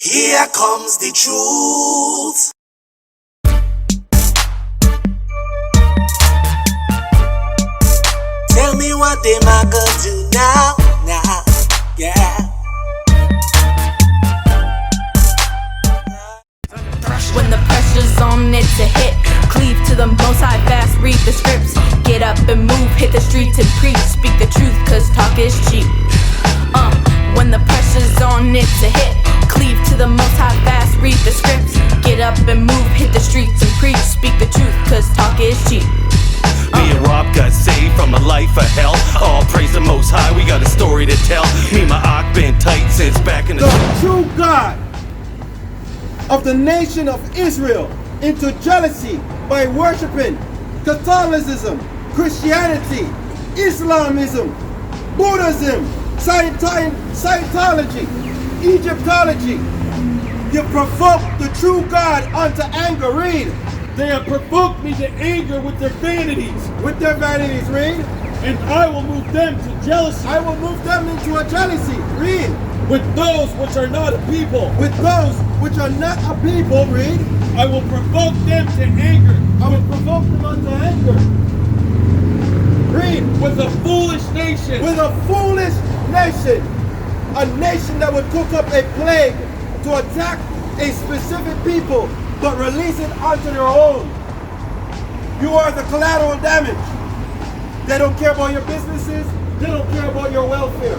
Here comes the truth. Tell me what they might go do now, yeah. When the pressure's on, it's a hit. Cleave to the most high fast, read the scripts. Get up and move, hit the streets and preach. Speak the truth, cause talk is cheap. When the pressure's on, it's a hit. Cleave to the most high fast, read the scripts. Get up and move, hit the streets and preach. Speak the truth, cause talk is cheap. Me and Rob got saved from a life of hell. All praise the Most High, we got a story to tell. Me and my Ock been tight since back in the true God of the nation of Israel into jealousy by worshiping Catholicism, Christianity, Islamism, Buddhism, Scientology, Egyptology. You provoke the true God unto anger. Read. They have provoked me to anger with their vanities. With their vanities, read. And I will move them to jealousy. I will move them into a jealousy. Read. With those which are not a people. With those which are not a people, read. I will provoke them to anger. I will provoke them unto anger. Read. With a foolish nation. With a foolish nation. A nation that would cook up a plague to attack a specific people, but release it onto their own. You are the collateral damage. They don't care about your businesses. They don't care about your welfare.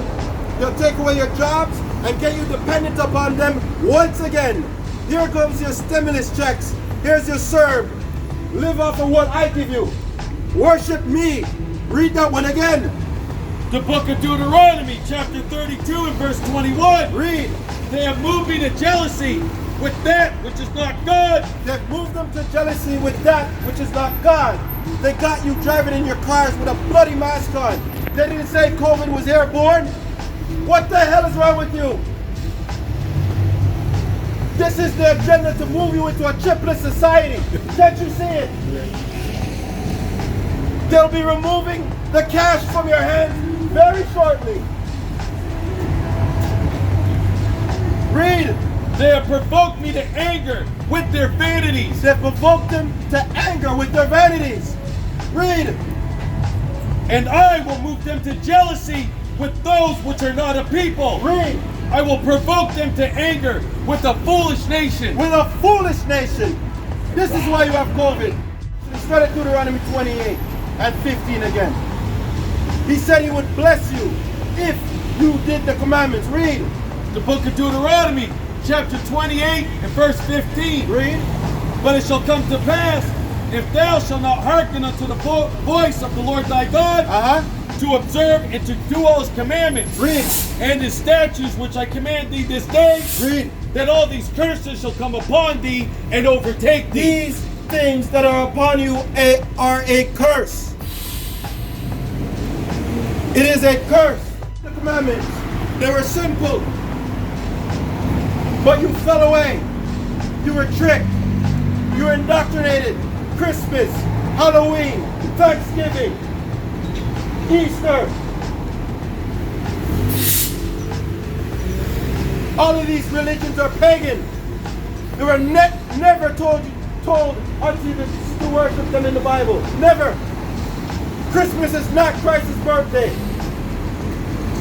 They'll take away your jobs and get you dependent upon them once again. Here comes your stimulus checks. Here's your serve. Live off of what I give you. Worship me. Read that one again. The book of Deuteronomy, chapter 32 and verse 21. Read. They have moved me to jealousy with that which is not God. They've moved them to jealousy with that which is not God. They got you driving in your cars with a bloody mask on. They didn't say COVID was airborne. What the hell is wrong with you? This is the agenda to move you into a chipless society. Can't you see it? They'll be removing the cash from your hands very shortly. Read. They have provoked me to anger with their vanities. They provoked them to anger with their vanities. Read. And I will move them to jealousy with those which are not a people. Read. I will provoke them to anger with a foolish nation. With a foolish nation. This is why you have COVID. Let's go to Deuteronomy 28 and 15 again. He said he would bless you if you did the commandments. Read. The book of Deuteronomy, chapter 28 and verse 15. Read. But it shall come to pass, if thou shalt not hearken unto the voice of the Lord thy God, to observe and to do all his commandments, read, and his statutes which I command thee this day, read, that all these curses shall come upon thee and overtake thee. These things that are upon you are a curse. It is a curse. The commandments, they were simple. But you fell away. You were tricked. You were indoctrinated. Christmas, Halloween, Thanksgiving, Easter. All of these religions are pagan. They were never told unto you to worship them in the Bible. Never. Christmas is not Christ's birthday.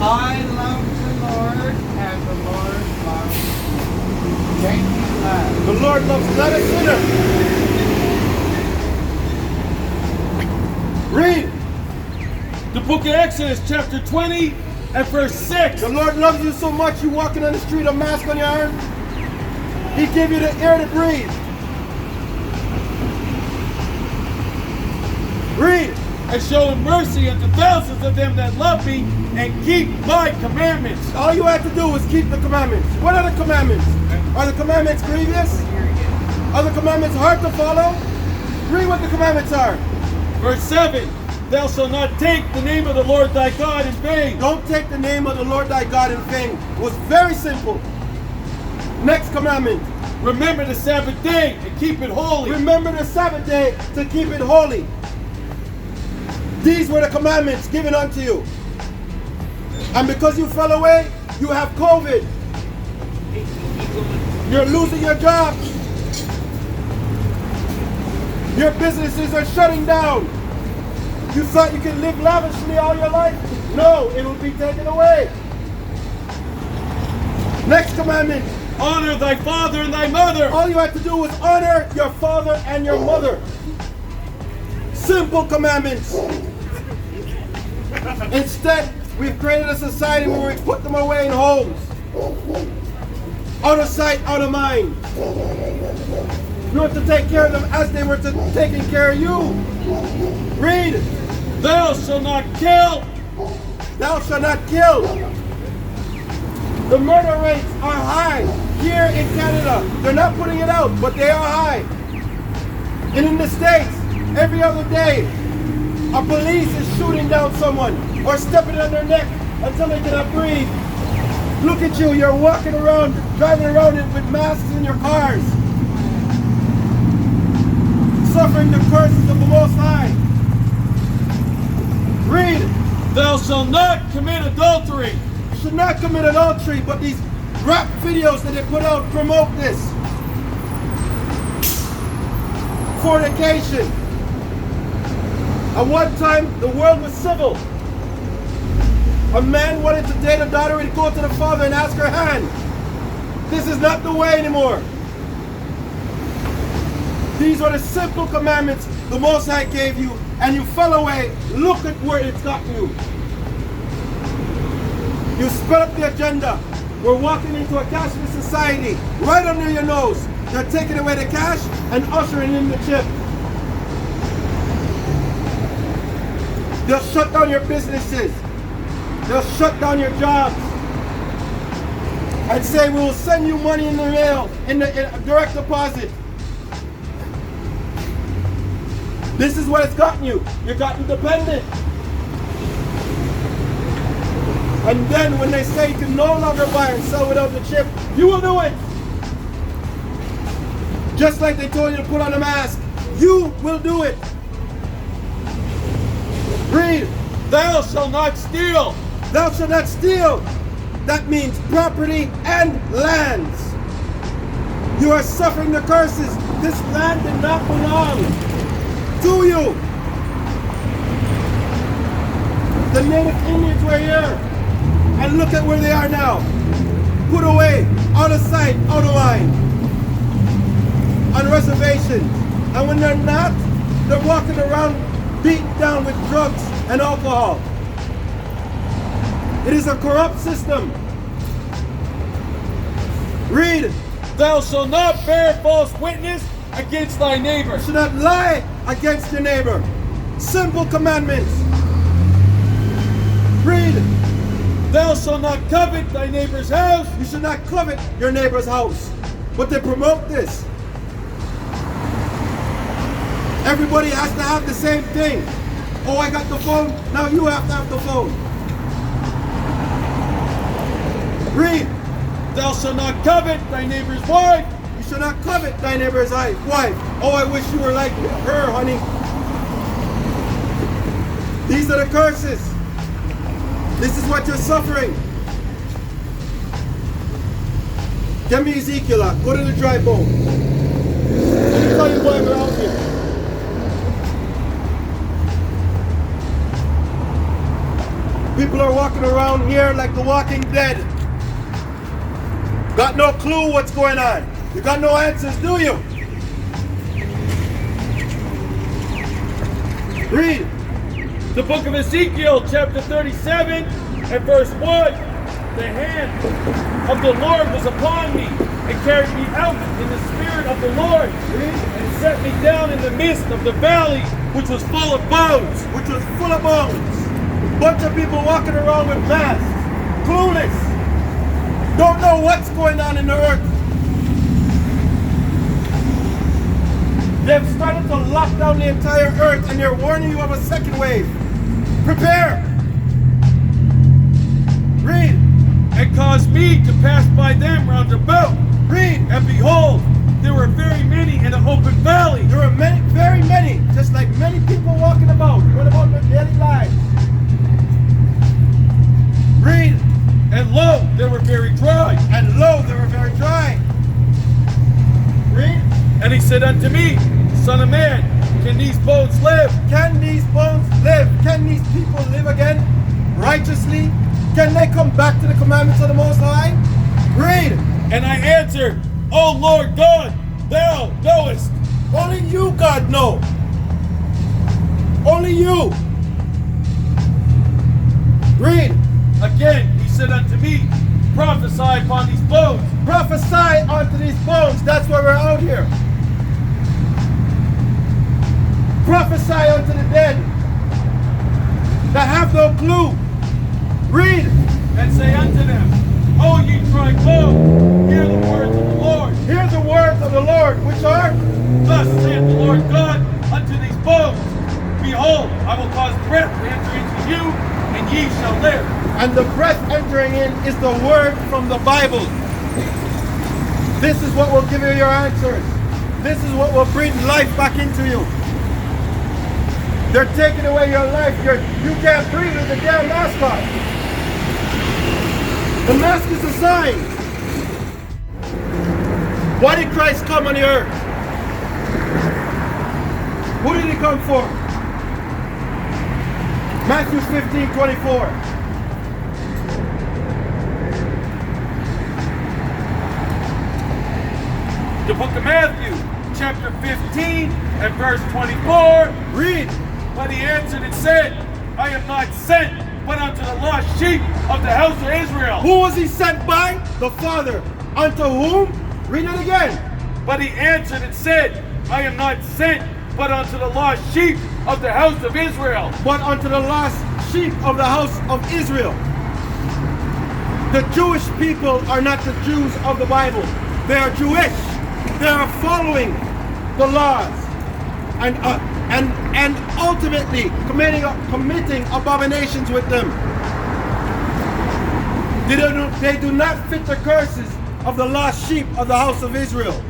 I love the Lord and the Lord loves me. Thank you, God. The Lord loves not a sinner. Read. The book of Exodus, chapter 20 and verse 6. The Lord loves you so much you walking on the street, a mask on your arm. He gave you the air to breathe. Read. And showing mercy unto thousands of them that love me and keep my commandments. All you have to do is keep the commandments. What are the commandments? Are the commandments grievous? Are the commandments hard to follow? Read what the commandments are. Verse 7. Thou shalt not take the name of the Lord thy God in vain. Don't take the name of the Lord thy God in vain. It was very simple. Next commandment. Remember the Sabbath day and keep it holy. Remember the Sabbath day to keep it holy. These were the commandments given unto you. And because you fell away, you have COVID. You're losing your jobs. Your businesses are shutting down. You thought you could live lavishly all your life? No, it will be taken away. Next commandment. Honor thy father and thy mother. All you had to do was honor your father and your mother. Simple commandments. Instead, we've created a society where we put them away in homes. Out of sight, out of mind. You have to take care of them as they were taking care of you. Read. Thou shalt not kill. Thou shalt not kill. The murder rates are high here in Canada. They're not putting it out, but they are high. And in the States, every other day, a police is shooting down someone or stepping on their neck until they cannot breathe. Look at you, you're walking around, driving around with masks in your cars. Suffering the curses of the Most High. Read. Thou shalt not commit adultery. You should not commit adultery, but these rap videos that they put out promote this. Fornication. At one time, the world was civil. A man wanted to date a daughter, he'd go to the father and ask her hand. This is not the way anymore. These are the simple commandments the Most High gave you, and you fell away. Look at where it's gotten you. You spread up the agenda. We're walking into a cashless society right under your nose. They're taking away the cash and ushering in the chip. They'll shut down your businesses. They'll shut down your jobs. And say, we will send you money in the mail, in a direct deposit. This is what it's gotten you. You've gotten dependent. And then when they say you can no longer buy and sell without the chip, you will do it. Just like they told you to put on a mask, you will do it. Read. Thou shalt not steal. Thou shalt not steal. That means property and lands. You are suffering the curses. This land did not belong to you. The native Indians were here. And look at where they are now. Put away, out of sight, out of mind. On reservations. And when they're not, they're walking around beaten down with drugs and alcohol. It is a corrupt system. Read. Thou shalt not bear false witness against thy neighbor. You should not lie against your neighbor. Simple commandments. Read. Thou shalt not covet thy neighbor's house. You should not covet your neighbor's house. But they promote this. Everybody has to have the same thing. Oh, I got the phone. Now you have to have the phone. Read. Thou shalt not covet thy neighbor's wife. You should not covet thy neighbor's wife. Oh, I wish you were like her, honey. These are the curses. This is what you're suffering. Get me Ezekiel out. Go to the dry bone. Let me tell you why we're out here. People are walking around here like the walking dead. Got no clue what's going on. You got no answers, do you? Read. The book of Ezekiel, chapter 37, and verse 1. The hand of the Lord was upon me, and carried me out in the spirit of the Lord, and set me down in the midst of the valley, which was full of bones. Which was full of bones. Bunch of people walking around with masks, clueless, don't know what's going on in the earth. They've started to lock down the entire earth, and they're warning you of a second wave. Prepare. Read. And caused me to pass by them round about. Read. And behold, there were very many in the open valley. There were many, very many, just like many people walking about, going about their daily lives. Read. And lo, they were very dry. And lo, they were very dry. said unto me, Son of man, can these bones live? Can these bones live? Can these people live again righteously? Can they come back to the commandments of the Most High? Read. And I answered, O Lord God, thou knowest. Only you, God, know. Only you. Read. Again he said unto me, Prophesy upon these bones. Prophesy unto these bones. That's why we're out here. Prophesy unto the dead that have no clue. Read. And say unto them, O ye dry bones, hear the words of the Lord. Hear the words of the Lord, which are, Thus saith the Lord God unto these bones, Behold, I will cause breath to enter into you, and ye shall live. and the breath entering in is the word from the Bible. This is what will give you your answers. This is what will bring life back into you. They're taking away your life. You can't breathe with the damn mask on. The mask is a sign. Why did Christ come on the earth? Who did he come for? Matthew 15:24. The book of Matthew, chapter 15 and verse 24. Read. But he answered and said, I am not sent, but unto the lost sheep of the house of Israel. Who was he sent by? The Father. Unto whom? Read it again. But he answered and said, I am not sent, but unto the lost sheep of the house of Israel. But unto the lost sheep of the house of Israel. The Jewish people are not the Jews of the Bible. They are Jewish. They are following the laws and ultimately committing abominations with them. They do not fit the curses of the lost sheep of the house of Israel.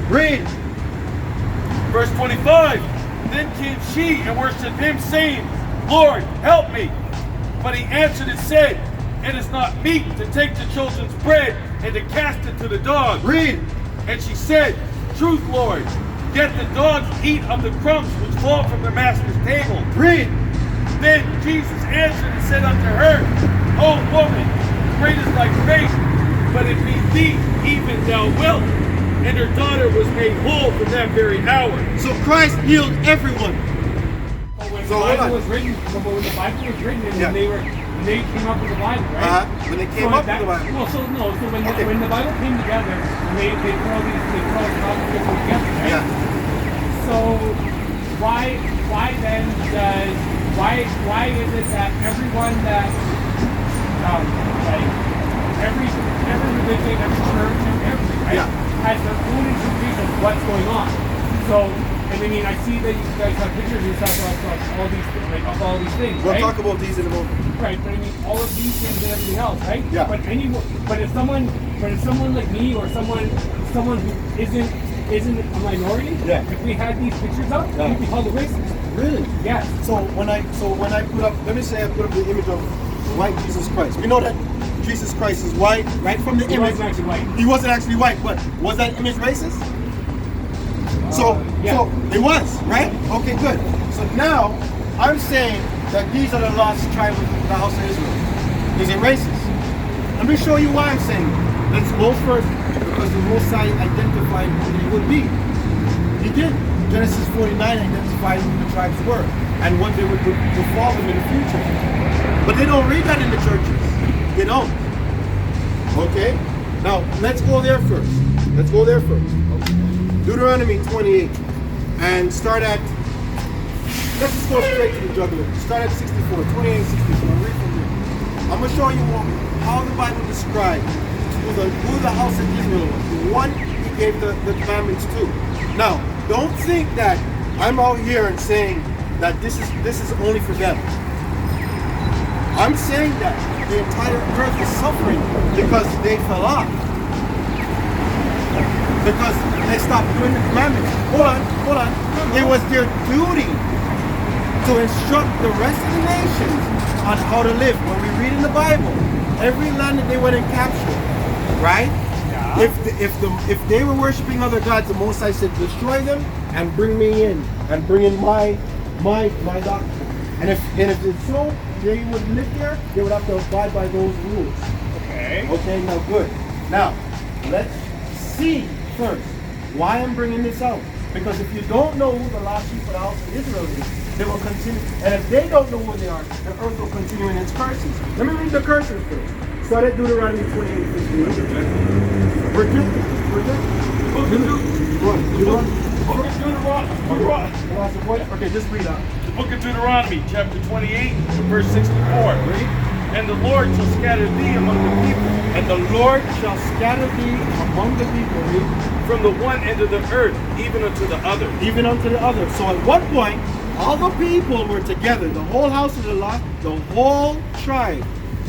Read. Verse 25. Then came she and worshipped him, saying, Lord, help me. But he answered and said, It is not meet to take the children's bread and to cast it to the dogs. Read. And she said, Truth, Lord, yet the dogs eat of the crumbs which fall from their master's table. Read. Then Jesus answered and said unto her, O woman, great is thy faith, but it be thee, even thou wilt. And her daughter was made whole from that very hour. So Christ healed everyone. When So, the hold on. Bible was written, when the Bible was written, and Yeah. when they came up with the Bible, right? When they came up with the Bible. Well, so when Okay. when the Bible came together, and they put all these together, right? Yeah. So why is it that everyone that like every religion, every church, everything, right, Yeah. has their own interpretation of what's going on? So, and I mean, I see that you guys have pictures and stuff of all these things, We'll right? talk about these in a moment. Right, but I mean, all of these things and everything else, right? Yeah. But if someone like me or someone who isn't a minority, Yeah. if we had these pictures up, Yeah. we'd be called a racist. Really? Yes. So when I put up, let me say I put up the image of white Jesus Christ. We know that Jesus Christ is white, right from the He image. wasn't actually white. He wasn't actually white, but was that image racist? So yeah. it was, right? Okay, good. So now I'm saying that these are the lost tribes of the house of Israel. Is it racist? Let me show you why I'm saying it. Let's go first, because the Most High identified who they would be. He did. Genesis 49 identified who the tribes were and what they would befall them in the future. But they don't read that in the churches. They don't. Okay? Now, let's go there first. Deuteronomy 28. And start at, let's just go straight to the jugular. Start at 64, 28, 64. Read from there. I'm going to show you how the Bible describes who the house of Israel was. The one he gave the commandments to. Now, don't think that I'm out here and saying that this is only for them. I'm saying that the entire earth is suffering because they fell off. Because they stopped doing the commandments. Hold on. It was their duty to instruct the rest of the nations on how to live. When we read in the Bible, every land that they went and captured, right? Yeah. If they were worshiping other gods, the Most High said, destroy them and bring me in and bring in my doctrine. And if it's so, they would live there. They would have to abide by those rules. Okay. Okay. Now good. Now let's see first why I'm bringing this out. Because if you don't know who the lost sheep of the house of Israel is, they will continue. And if they don't know who they are, the earth will continue in its curses. Let me read the curses first. Start at Deuteronomy 28:15. We're good. Okay, just read out. The book of Deuteronomy, chapter 28, verse 64. Read. And the Lord shall scatter thee among the people, And the Lord shall scatter thee among the people. Read. from the one end of the earth, even unto the other. Even unto the other. So at one point, all the people were together. The whole house of the lot, the whole tribe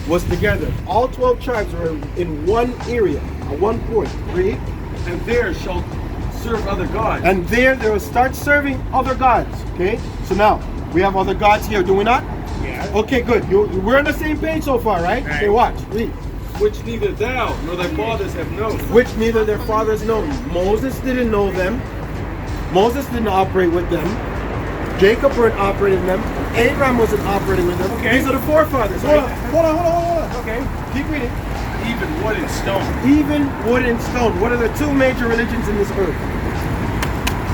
was together. All 12 tribes were in one area, at one point. Read. And there shall serve other gods. And there they will start serving other gods. Okay? So now, we have other gods here, do we not? Yeah. Okay, good. We're on the same page so far, right? Right. Okay, watch. Read. which neither thou nor thy fathers have known. Which neither their fathers know. Moses didn't know them. Moses didn't operate with them. Jacob weren't operating them. Abraham wasn't operating with them. Okay. These are the forefathers. Hold on. Okay. Keep reading. Even wood and stone. Even wood and stone. What are the two major religions in this earth?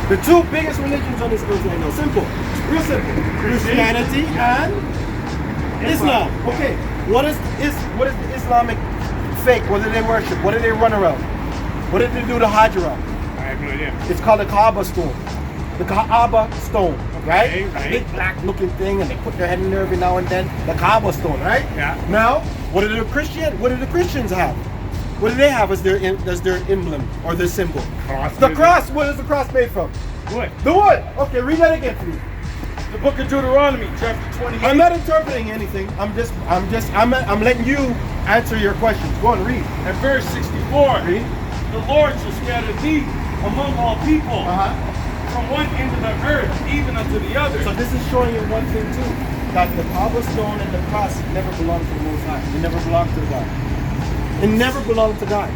The two biggest religions on this earth right now. Simple. Real simple. Christianity and Islam. Okay. What is the Islamic fake? What do they worship? What do they run around? What did they do to Hajj around? I have no idea. It's called the Kaaba stone. The Kaaba stone, right? Okay, right. Big black looking thing, and they put their head in there every now and then. The Kaaba stone, right? Yeah. Now, what do the Christians have? What do they have as their emblem or their symbol? Cross. The cross. What is the cross made from? Wood. The wood. Okay, read that again for me. The book of Deuteronomy, chapter 28. I'm not interpreting anything. I'm letting you answer your questions. Go on, read. And verse 64. Read. The Lord shall scatter thee among all people, from one end of the earth, even unto the other. So this is showing you one thing too, that the Kaaba stone and the cross never belonged to the Most High. It never belonged to God. It never belonged to God.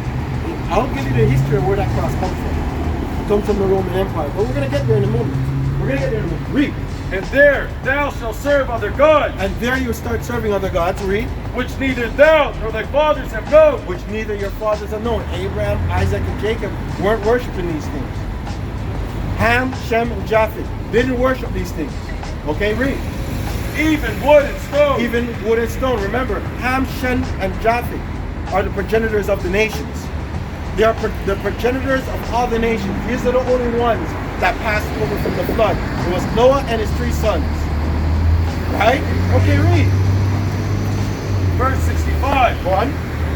I'll give you the history of where that cross comes from. It comes from the Roman Empire, but we're gonna get there in a moment. Read. And there thou shalt serve other gods, And there you start serving other gods. Read. which neither thou nor thy fathers have known. Which neither your fathers have known. Abraham, Isaac, and Jacob weren't worshiping these things. Ham, Shem, and Japheth didn't worship these things. Okay, read. Even wood and stone. Even wood and stone. Remember, Ham, Shem, and Japheth are the progenitors of the nations. They are the progenitors of all the nations. These are the only ones that passed over from the flood. It was Noah and his 3 sons. Right? Okay, read. Verse 65. Go on.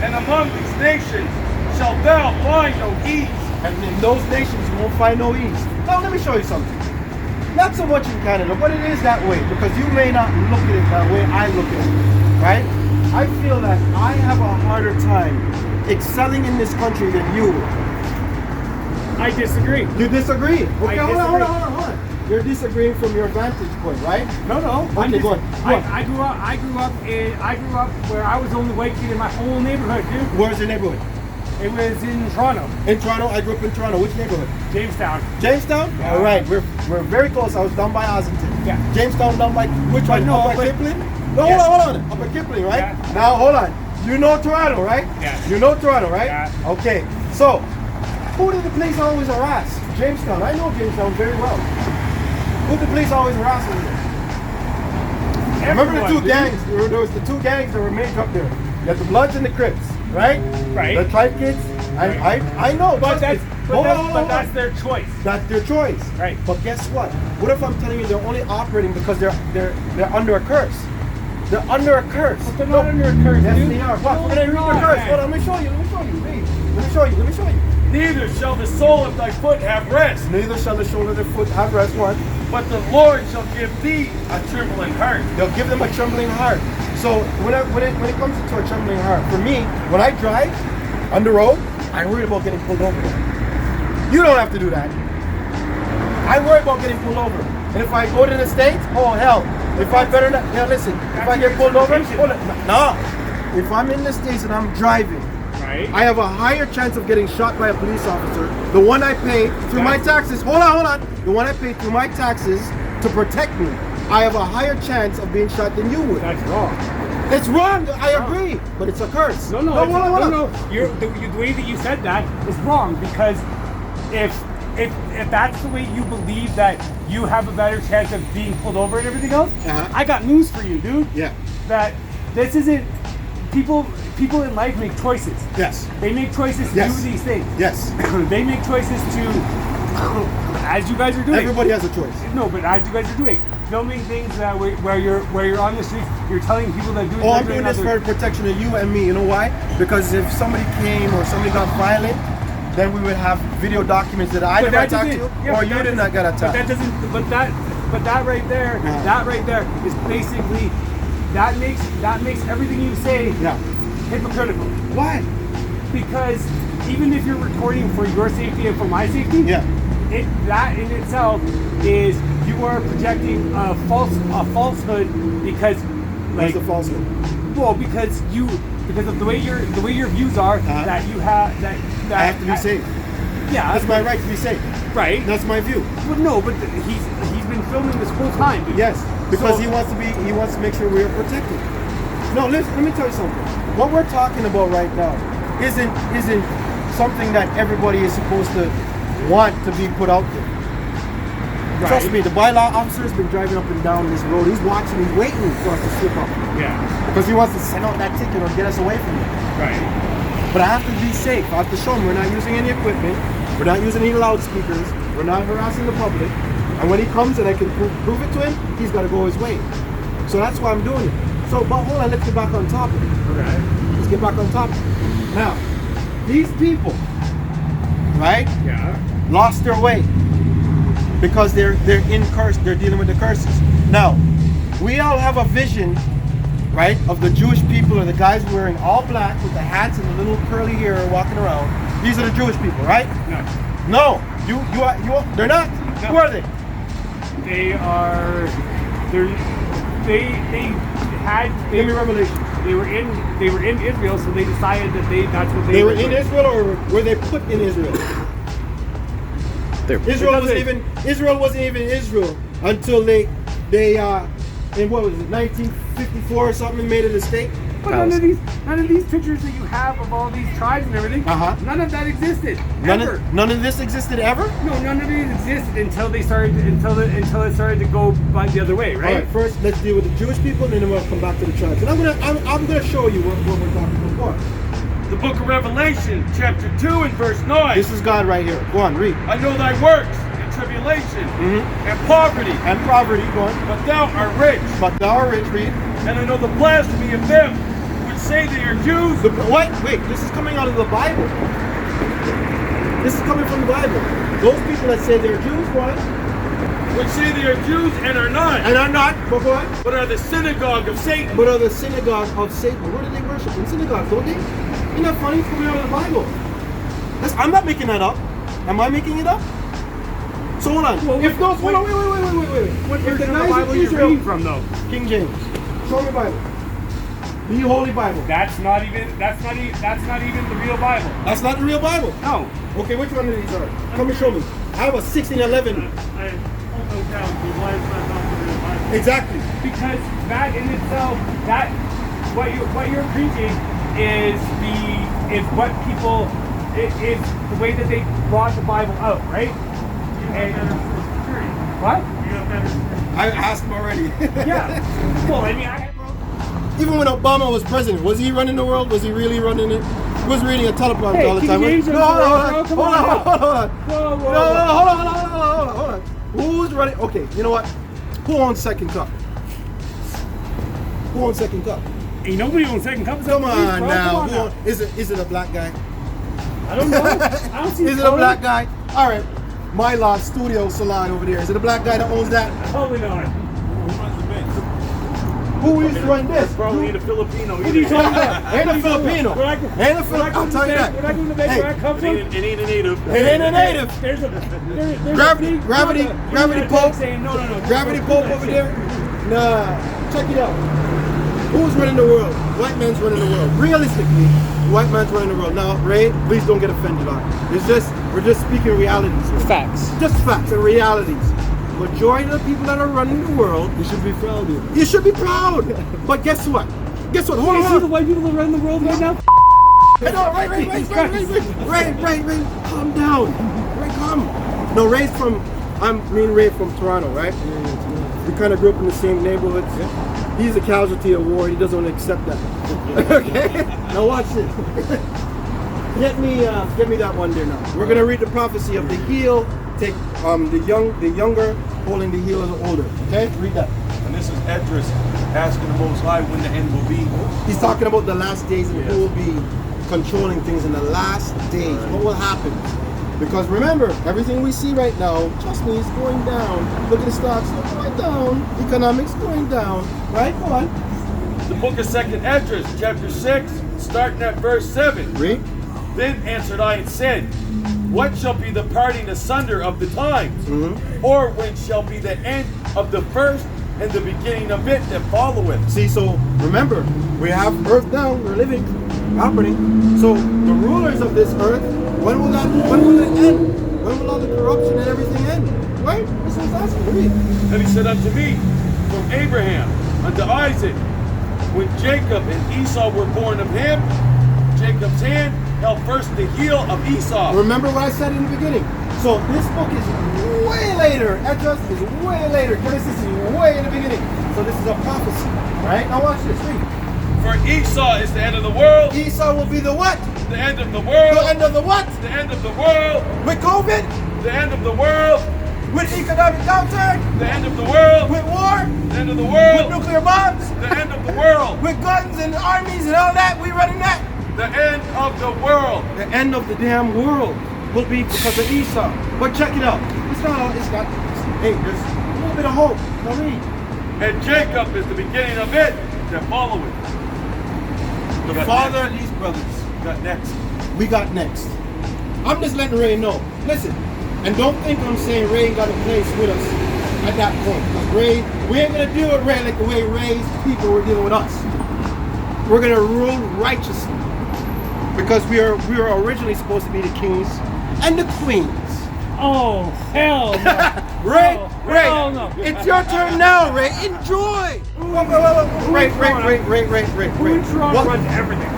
And among these nations shalt thou find no ease. And in those nations you won't find no ease. Now let me show you something. Not so much in Canada, but it is that way. Because you may not look at it that way I look at it. Right? I feel that I have a harder time excelling in this country than you will. I disagree. You disagree? Okay, hold disagree. on. You're disagreeing from your vantage point, right? No. Okay, go on. I grew up where I was the only white kid in my whole neighborhood, dude. Where's your neighborhood? It was in Toronto, In Toronto. I grew up in Toronto. Which neighborhood? Jamestown. Jamestown? Yeah. All right, we're very close. I was down by Ossington. Yeah. Jamestown down by which one? no, Up by but- Kipling? No, Yes. hold on. Up by Kipling, right? Yeah. Now hold on. You know Toronto, right? Yeah. You know Toronto, right? Yeah. Okay. So, who did the police always harass? Jamestown. I know Jamestown very well. Who did the police always harass over there? Remember the two gangs? There was the 2 gangs that were made up there. You had the Bloods and the Crips, right? Right. The Tribe Kids. I know. But trust me. that's their choice. That's their choice. Right. But guess what? What if I'm telling you they're only operating because they're under a curse? They're under a curse. But they're not under a curse, Yes, dude. they are. What? No, We're gonna read the they're curse. not, Hold on, let me show you. Read. Let me show you. Neither shall the sole of thy foot have rest, Neither shall the shoulder of the foot have rest. One. but the Lord shall give thee a trembling heart. They'll give them a trembling heart. So when it comes to a trembling heart, for me, when I drive on the road, I worry about getting pulled over. You don't have to do that. I worry about getting pulled over. And if I go to the States, oh hell. If I better not, listen, if I get pulled over, hold on. No. If I'm in the States and I'm driving, Right. I have a higher chance of getting shot by a police officer. The one I pay through my taxes. Hold on. The one I pay through my taxes to protect me. I have a higher chance of being shot than you would. That's wrong. It's wrong. I agree, but it's a curse. No. Hold on. No. The way that you said that is wrong, because if that's the way you believe that you have a better chance of being pulled over and everything else, I got news for you, dude. Yeah. That this isn't people in life make choices. Yes. They make choices to do these things. Yes. They make choices to, as you guys are doing. Everybody has a choice. No, but as you guys are doing, filming things where you're on the streets, you're telling people that do. Oh, I'm doing this for protection of you and me. You know why? Because if somebody came or somebody got violent, then we would have video documents that I never attacked you, or you did not get attacked. But that doesn't. But that right there, that right there is basically that makes everything you say hypocritical. Why? Because even if you're recording for your safety and for my safety, that in itself is you are projecting a falsehood, because what's the falsehood? Well, because of the way your views are, that you have that I have to be safe. Yeah, that's my right to be safe. Right. That's my view. Well, no, but he's been filming this whole time, dude. Yes, because he wants to make sure we are protected. No, listen, let me tell you something. What we're talking about right now isn't something that everybody is supposed to want to be put out there. Right. Trust me, the bylaw officer has been driving up and down this road. He's watching, he's waiting for us to slip up. Yeah. Because he wants to send out that ticket or get us away from it. Right. But I have to be safe. I have to show him we're not using any equipment. We're not using any loudspeakers. We're not harassing the public. And when he comes and I can prove it to him, he's got to go his way. So that's why I'm doing it. So, but hold on, let's get back on topic. Okay. Let's get back on topic. Now, these people, right? Yeah. Lost their way because they're in curse. They're dealing with the curses. Now, we all have a vision, right, of the Jewish people, or the guys wearing all black with the hats and the little curly hair walking around. These are the Jewish people, right? No. You are. They're not. No. Who are they? They are. Give me Revelation. They were in Israel, so they decided that that's what they were in Israel, or were they put in Israel? Israel wasn't even Israel until they in what was it, 1954 or something, made it a state. But none of these pictures that you have of all these tribes and everything, none of that existed. None of this existed ever? No, none of these existed until it started to go by the other way, right? All right, first let's deal with the Jewish people, and then we'll come back to the tribes. And I'm gonna show you what we're talking about. The book of Revelation, chapter 2 and verse 9. This is God right here. Go on, read. I know thy works, and tribulation, and poverty. And poverty, go on. But thou art rich. But thou art rich, read. And I know the blasphemy of them which say they are Jews. What? Wait, this is coming out of the Bible. This is coming from the Bible. Those people that say they're Jews, what? Which say they are Jews and are not. And are not, but what? But are the synagogue of Satan. But are the synagogue of Satan. Where do they worship? In synagogues, don't they? Isn't that funny? It's coming out of the Bible. I'm not making that up. Am I making it up? So hold on. Well, if those, wait. What version of the Bible are you reading from, though? King James. Show me Bible. The Holy Bible. That's not even the real Bible. That's not the real Bible. No. Okay, which one of these are? Come and show me. I have a 1611. Exactly. Because that in itself, what you're preaching is what people is the way that they brought the Bible out, right? What? I asked him already. Yeah. Well, I mean, even when Obama was president, was he running the world? Was he really running it? He was reading a teleprompter all the time. Hold on. Who's running? Okay, you know what? Who owns Second Cup? Who owns Second Cup? Ain't nobody owns Second Cup. Come on now. Is it a black guy? I don't know. I don't see. Is it a black guy? All right. My Law Studio Salon over there. Is it a black guy that owns that? Probably not. Who used to run this? Probably ain't a Filipino. What are you talking about? Ain't a Filipino. I'll tell you that. When I go to the bank where I come from, It ain't a native. It ain't a native. There's Gravity Pope. Saying, no. Gravity Pope over there. Nah. Check it out. Who's running the world? White man's running the world. Realistically, white man's running the world. Now, Ray, please don't get offended on it. We're just speaking realities here. Facts. Just facts and realities. Majority of the people that are running the world, You should be proud of it. you should be proud. But guess what? Hold You see the on. white people that run the world right now? No, Ray, calm down. Ray, calm. No, Ray's from, me and Ray from Toronto, right? We kind of grew up in the same neighborhoods. He's a casualty of war. He doesn't want to accept that. Okay? Now watch this. Get me that one there now. We're gonna read the prophecy of the heel. Take the younger holding the heel of the older. Okay? Read that. And this is Edris asking the Most High when the end will be. He's talking about the last days and who will be controlling things in the last days. What will happen? Because remember, everything we see right now, trust me, is going down. Look at the stocks, going down. Economics going down. Right? Go on. The book of 2nd Edris, chapter 6, starting at verse 7. Read. Then answered I and said, what shall be the parting asunder of the times? Or when shall be the end of the first and the beginning of it that followeth? See, so remember, we have earth now, we're living, operating. So the rulers of this earth, when will it end? When will all the corruption and everything end? Right? This is asking to me. And he said unto me, from Abraham unto Isaac, when Jacob and Esau were born of him, Jacob's hand held first the heel of Esau. Remember what I said in the beginning. So this book is way later. Edras is way later. Genesis is way in the beginning. So this is a prophecy. Right? Now watch this. Read. For Esau is the end of the world. Esau will be the what? The end of the world. The end of the what? The end of the world. With COVID? The end of the world. With economic downturn? The end of the world. With war? The end of the With world. nuclear bombs? The end of the world. With guns and armies and all that? We running that? The end of the world. The end of the damn world will be because of Esau. But check it out. It's not, hey, there's a little bit of hope. Now read. And Jacob is the beginning of it that followeth. The got father next. of these brothers. Got next. We got next. I'm just letting Ray know. Listen, and don't think I'm saying Ray ain't got a place with us at that point. Because Ray, we ain't gonna deal with Ray like the way Ray's people were dealing with us. We're gonna rule righteously. Because we are originally supposed to be the kings and the queens. Oh, hell no. Ray, Ray, hell no. it's your turn now, Ray. Enjoy. Ray. Who in Toronto runs everything?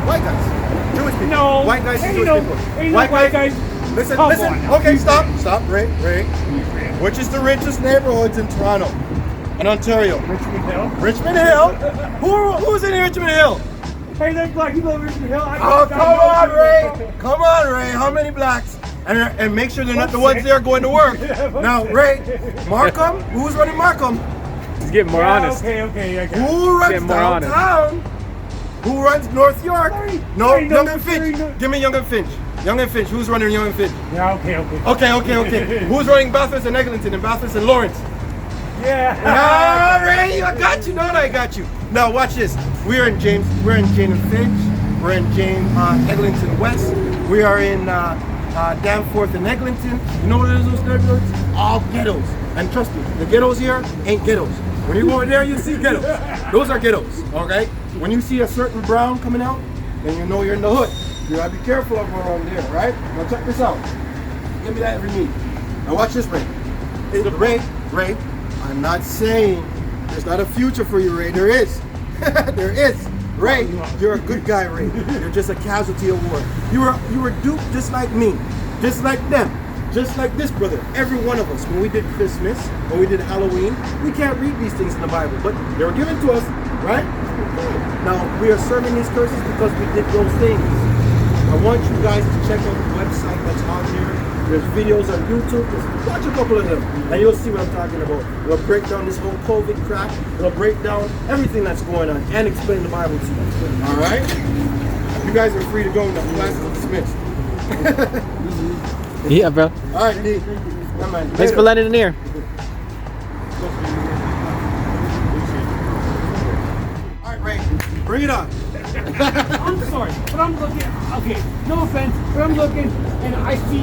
White guys, Jewish people. No. White guys and Ain't Jewish no, people. ain't no white guys. Listen. Come on now. Okay, stop, Ray. Which is the richest neighborhoods in Toronto and Ontario? Richmond Hill. Richmond Hill. Who's in Richmond Hill? Hey, there's black people in Richmond Hill. Oh, come on, Ray. Come on, Ray. How many blacks? And make sure they're not the ones there going to work. Now, Ray, Markham. Who's running Markham? He's getting more honest. Okay. Who runs Getting more honest. downtown? Who runs North York? No, Sorry, Young no, and sorry, Finch. no. Give me Young and Finch. Young and Finch. Who's running Young and Finch? Yeah, okay. Okay. Who's running Bathurst and Eglinton and Bathurst and Lawrence? Yeah. Ah, Ray, I got you. No, I got you. Now watch this. We're in Jane and Finch. We're in Eglinton West. We are in Danforth and Eglinton. You know what it is, those neighborhoods? All ghettos. And trust me, the ghettos here ain't ghettos. When you go in there, you see ghettos. Those are ghettos, okay? When you see a certain brown coming out, then you know you're in the hood. You gotta be careful of around there, right? Now check this out. Give me that every meet. Now watch this, Ray. Ray, I'm not saying there's not a future for you, Ray. There is. There is. Ray, you're a good guy, Ray. You're just a casualty of war. You were duped just like me, just like them, just like this brother. Every one of us, when we did Christmas, when we did Halloween, we can't read these things in the Bible, but they were given to us, right? Now, we are serving these curses because we did those things. I want you guys to check out the website that's on here. There's videos on YouTube. Just watch a couple of them, and you'll see what I'm talking about. It'll break down this whole COVID crap. It'll break down everything that's going on and explain the Bible to you. All right? You guys are free to go now. Class is dismissed. Yeah, bro. All right, D. Come on. Thanks for letting in here. All right, Ray. Bring it on. I'm sorry, but I'm looking. Okay, no offense, but I'm looking, and I see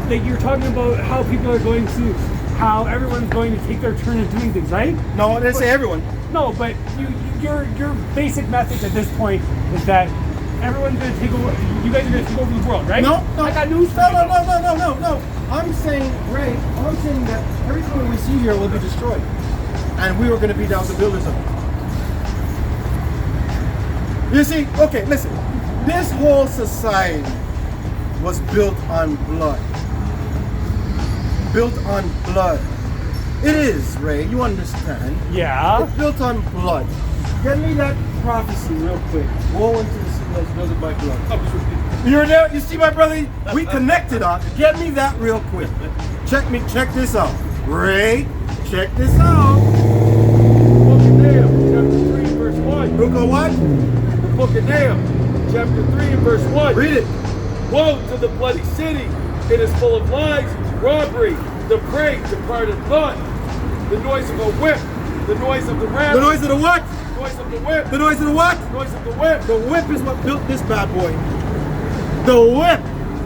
that you're talking about how people are going to, how everyone's going to take their turn of doing things, right? No, I didn't say everyone. No, but your basic message at this point is that everyone's gonna take over. You guys are gonna take over the world, right? No. I got news for No, you. no. I'm saying, Ray, I'm saying that everything that we see here will be destroyed. And we were going to be down the builders of it. You see, okay, listen. This whole society was built on blood. Built on blood. It is, Ray, you understand. Yeah. It's built on blood. Get me that prophecy real quick. Woe unto the city that's built by blood. You're there, you see my brother? We connected on. Get me that real quick. Check this out. Ray, check this out. Book of Nahum, chapter 3, verse 1. Book of what? The book of Nahum, chapter 3 and verse 1. Read it. Woe to the bloody city! It is full of lies, robbery, the prey, departed blood, the noise of a whip, the noise of the ram. The noise of the what? The noise of the whip. The noise of the what? The noise of the whip. The whip is what built this bad boy. The whip.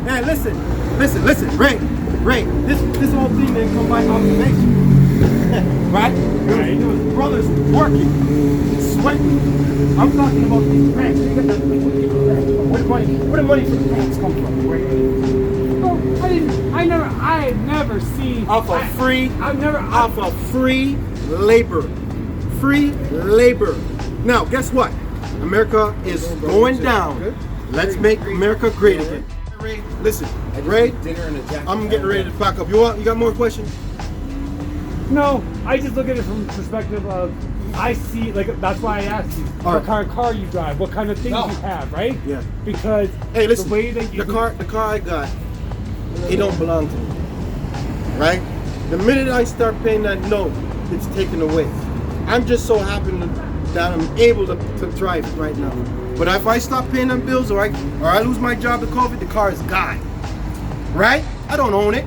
Man, listen, Ray, this whole thing didn't come by observation. Right? There was brothers working, sweating. I'm talking about these ranks. Where the money for the ranks come from, Ray? I've never seen Off of free labor. Free labor. Now, guess what? America is going down. Let's make America great again. Ray, listen, Ray, I'm getting ready to pack up. You got more questions? No, I just look at it from the perspective of I see, like, that's why I asked you what kind of car you drive, what kind of things you have, right? Yeah. Because hey, listen, the way that you the car I got, it don't belong to me. Right? The minute I start paying that note, it's taken away. I'm just so happy that I'm able to drive it right now. But if I stop paying them bills or I lose my job to COVID, the car is gone. Right? I don't own it.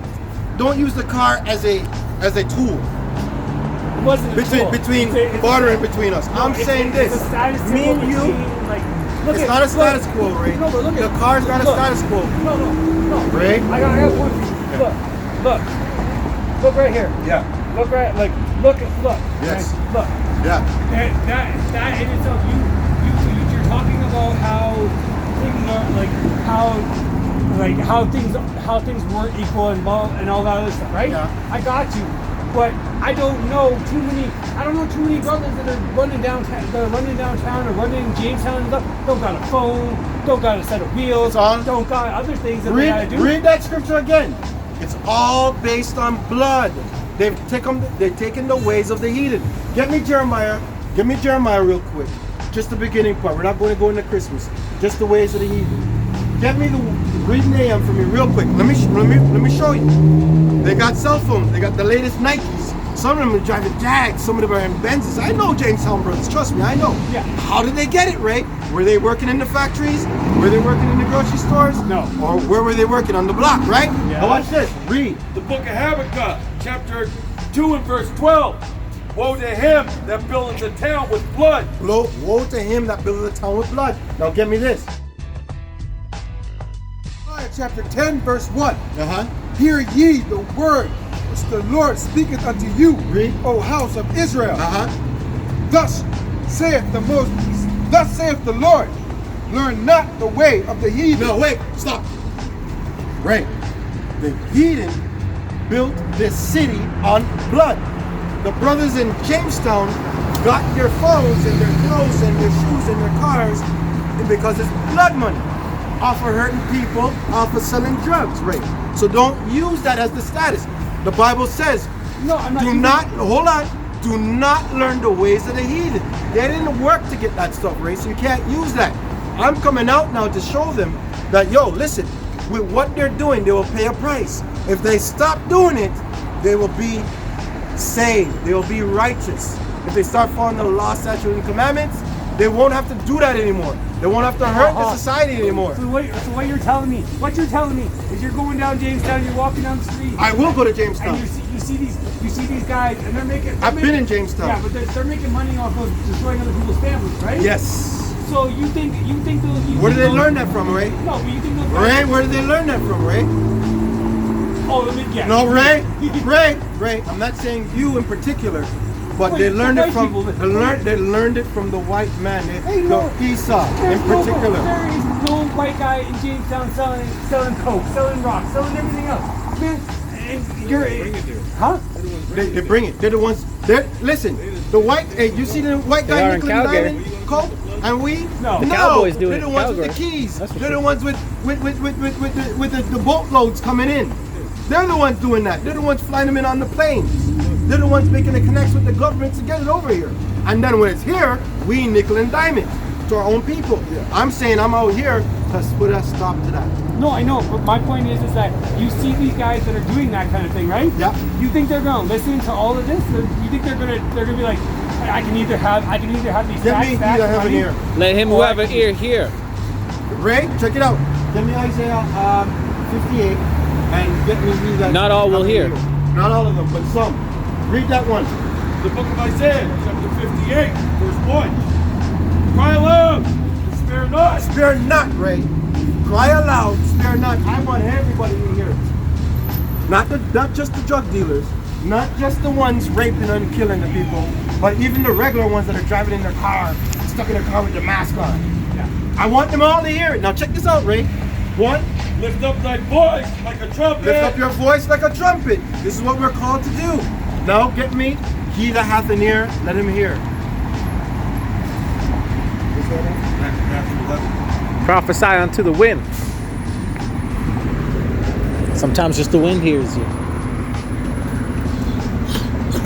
Don't use the car as a tool. It wasn't between bartering between us. No, I'm saying this. It's a status me and you. It's not a status quo, Ray. No, but look the car's not a status quo. No. Ray? I got one for you. Look right here. Yeah. Look. Yes. Okay? Look. Yeah. That in itself, you're talking about how things are how things weren't equal and all that other stuff, right? Yeah. I got you. But I don't know too many brothers that are running downtown or running in Jamestown and stuff. Don't got a phone, don't got a set of wheels, don't got other things that they gotta do. Read that scripture again. It's all based on blood. They've taken the ways of the heathen. Give me Jeremiah real quick. Just the beginning part. We're not going to go into Christmas. Just the ways of the heathen. Read Nahum for me real quick. Let me show you. They got cell phones. They got the latest Nikes. Some of them are driving Jags. Some of them are in Benzes. I know Jamestown brothers. Trust me, I know. Yeah. How did they get it, Ray? Were they working in the factories? Were they working in the grocery stores? No. Or where were they working? On the block, right? Yeah. Now watch this. Read. The book of Habakkuk, chapter 2 and verse 12. Woe to him that buildeth the town with blood. Woe to him that buildeth the town with blood. Now get me this. Chapter 10, verse 1. Hear ye the word which the Lord speaketh unto you, O house of Israel. Thus saith the Lord, learn not the way of the heathen. No, wait, stop. Right. The heathen built this city on blood. The brothers in Jamestown got their phones and their clothes and their shoes and their cars because it's blood money. Off of hurting people, off of selling drugs, right? So don't use that as the status. The Bible says, do not learn the ways of the heathen. They didn't work to get that stuff, right? So you can't use that. I'm coming out now to show them that, listen, with what they're doing, they will pay a price. If they stop doing it, they will be saved. They will be righteous. If they start following the law, statutes, and commandments, they won't have to do that anymore. They won't have to hurt the society anymore. So what you're telling me is you're going down Jamestown, you're walking down the street. I will go to Jamestown. And you see these guys, and they're making. I've been in Jamestown. Yeah, but they're making money off of destroying other people's families, right? Yes. So you think those? Where did they learn that from, Ray? No, but you think those? Ray, where did they learn that from, Ray? Oh, let me guess. No, Ray. I'm not saying you in particular. But they learned it from they learned it from the white man. Esau in particular. There is no white guy in Jamestown selling coke, selling rock, selling everything else. Man, and you're huh? They bring it. They're the ones. Listen, the white. Hey, you see the white guy nickel and diamond coke and weed? No, the Cowboys do it. They're the ones with the keys. They're the ones with the boatloads coming in. They're the ones doing that. They're the ones flying them in on the planes. They're the ones making the connects with the government to get it over here. And then when it's here, we nickel and diamond to our own people. Yeah. I'm saying I'm out here to put a stop to that. No, I know, but my point is that you see these guys that are doing that kind of thing, right? Yeah. You think they're gonna listen to all of this? Or you think they're gonna be like, I can either have these facts, have an ear. Let him who have an ear hear. Ray, check it out. Get me Isaiah 58 and get me read that. Not all will hear. Not all of them, but some. Read that one. The book of Isaiah, chapter 58, verse 1. Cry aloud, and spare not. Spare not, Ray. Cry aloud, spare not. I want everybody to hear it. Not just the drug dealers, not just the ones raping and killing the people, but even the regular ones that are driving in their car, stuck in their car with their mask on. Yeah. I want them all to hear it. Now check this out, Ray. One, lift up thy voice like a trumpet. Lift up your voice like a trumpet. This is what we're called to do. Now get me, he that hath an ear, let him hear. Prophesy unto the wind. Sometimes just the wind hears you.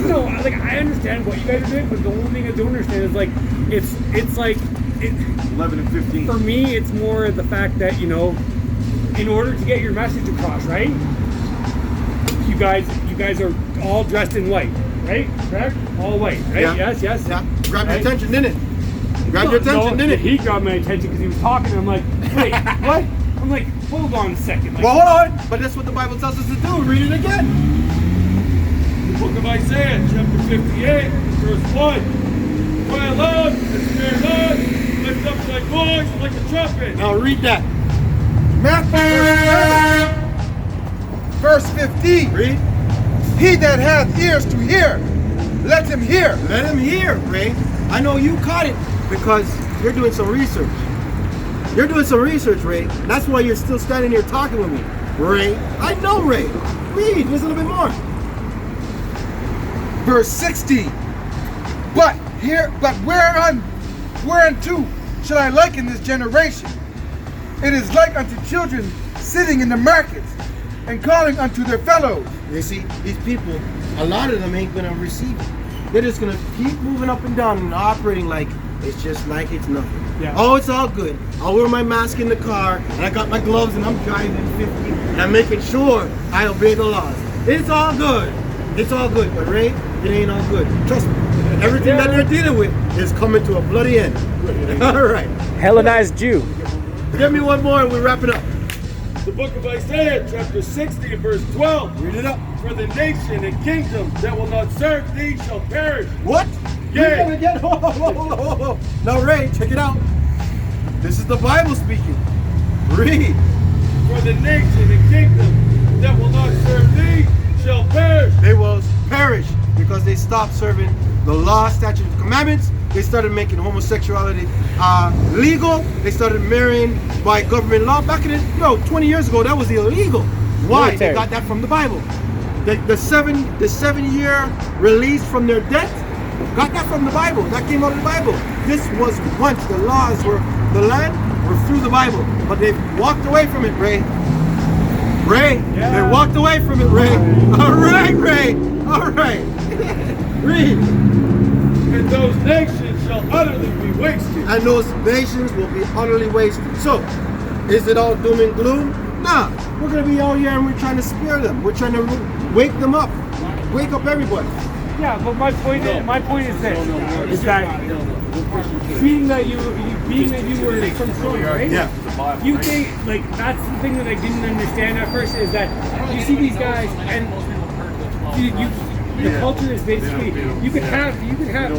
No, like I understand what you guys are doing, but the only thing I don't understand is like it's like 11 and 15. For me, it's more the fact that, you know, in order to get your message across, right? You guys are all dressed in white, right? Correct? All white, right? Yeah. Yes. Yeah. Grab your right? attention, didn't it? Grab your attention, didn't it? He grabbed my attention because he was talking. And I'm like, wait, what? I'm like, hold on a second. Like, well, hold on. But that's what the Bible tells us to do. Read it again. The book of Isaiah, chapter 58, verse 1. Cry aloud and spare not. Lift up thy voice like a trumpet. Now read that. Matthew verse 15. Read. He that hath ears to hear, let him hear. Let him hear, Ray. I know you caught it because you're doing some research. You're doing some research, Ray. That's why you're still standing here talking with me, Ray. I know, Ray. Read. There's a little bit more. Verse 16. But whereunto shall I liken this generation? It is like unto children sitting in the markets and calling unto their fellows. You see, these people, a lot of them ain't gonna receive it. They're just gonna keep moving up and down and operating like it's just like it's nothing. Yeah. Oh, it's all good. I'll wear my mask in the car and I got my gloves and I'm driving 50 and I'm making sure I obey the laws. It's all good. It's all good, but Ray, it ain't all good. Trust me. Everything that they're dealing with is coming to a bloody end. All right. Hellenized Jew. Give me one more and we wrap it up. The book of Isaiah, chapter 60, verse 12. Read it up. For the nation and kingdom that will not serve thee shall perish. What? Yeah. Read that again. Now, Ray, check it out. This is the Bible speaking. Read. For the nation and kingdom that will not serve thee shall perish. They will perish because they stopped serving the law, statutes, and commandments. They started making homosexuality legal. They started marrying by government law. Back in 20 years ago, that was illegal. Why? Military. They got that from the Bible. The 7-year release from their debt, got that from the Bible. That came out of the Bible. This was once the laws were, the land were through the Bible, but they've walked away from it, Ray. They walked away from it, Ray. All right, Ray. All right. Read. And those nations shall utterly be wasted. And those nations will be utterly wasted. So, is it all doom and gloom? Nah, we're going to be out here and we're trying to spare them. We're trying to wake them up. Wake up everybody. Yeah, but my point is this: is that being that you were from Troy, right? Yeah. You think like that's the thing that I didn't understand at first is that you see these guys and the culture is basically you can have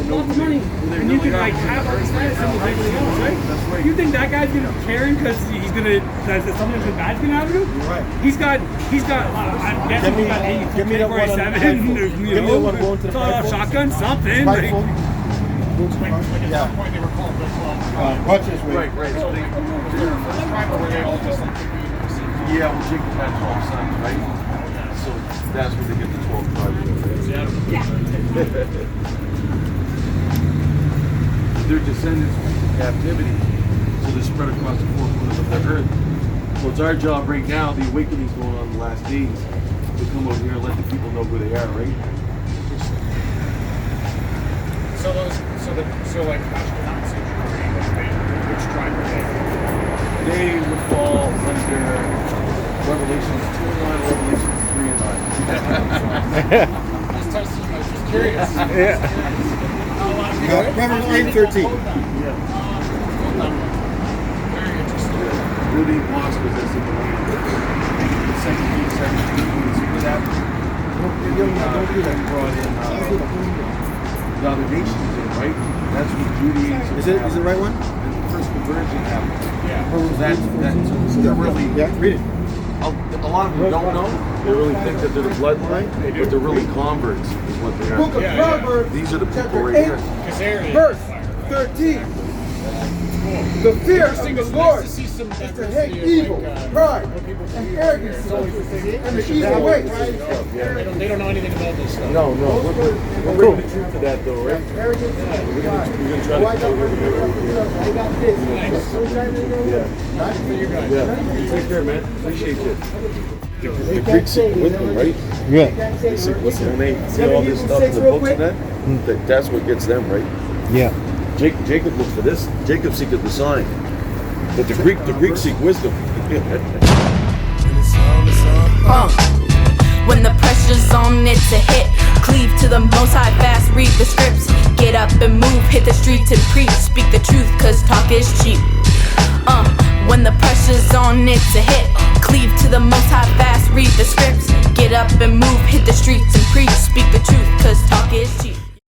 lots of money and you can like have all the status and everything else, right? You think that guy's gonna care because he's gonna that something bad's gonna happen to him? Right. He's got I'm guessing he's got 80 give me the one on 7, you Give me the one going to the five volts. shotgun, something. Five Like, volts. Yeah. point they were called the club. Watch this way. Right. So they all just like yeah, well, Jacob had 12 sons, right? So that's where they get the 12 tribes. Their descendants went into captivity, so they're spread across the four corners of the earth. So it's our job right now, the awakening's going on in the last days, to come over here and let the people know who they are, right? So like Ashkenazi Jewry, which tribe are they? They would fall under Revelations 2 and 9, Revelations 3 and 9. Just testing, I was just curious. Proverbs 8:13. Very interesting. Really lost possessing the land. The second king, see what happened? Don't do that. Brought in the other nations in, right? That's what Judaism Is it the right one? And the first conversion happened. Yeah. So that's really, Yeah, read it. a lot of them don't know. They really think that they're the bloodline, but they're really converts is what they Book of are. Proverbs, These are the people chapter right 8, here. Because they're verse 13. The fear of the Lord to see some is to diversity hate of, evil, like, pride, people and from arrogance, it's always the same. and the evil ways. They don't know anything about this stuff. No, we're bringing the truth to that though, right? Arrogance and pride. We're gonna try Why to don't we do it? I got this. Yeah. Take care, man. Appreciate you. The Greeks seek wisdom, right? Yeah. They seek wisdom. When they see all this stuff in the books and that's what gets them, right? Yeah. Jacob looks for this. Jacob seeketh the sign. But the Greeks seek wisdom. When the pressure's on, it's a hit. Cleave to the most high fast, read the scripts. Get up and move, hit the streets and preach. Speak the truth, cause talk is cheap. When the pressure's on, it's a hit. Cleave to the most high fast, read the scripts. Get up and move, hit the streets and preach. Speak the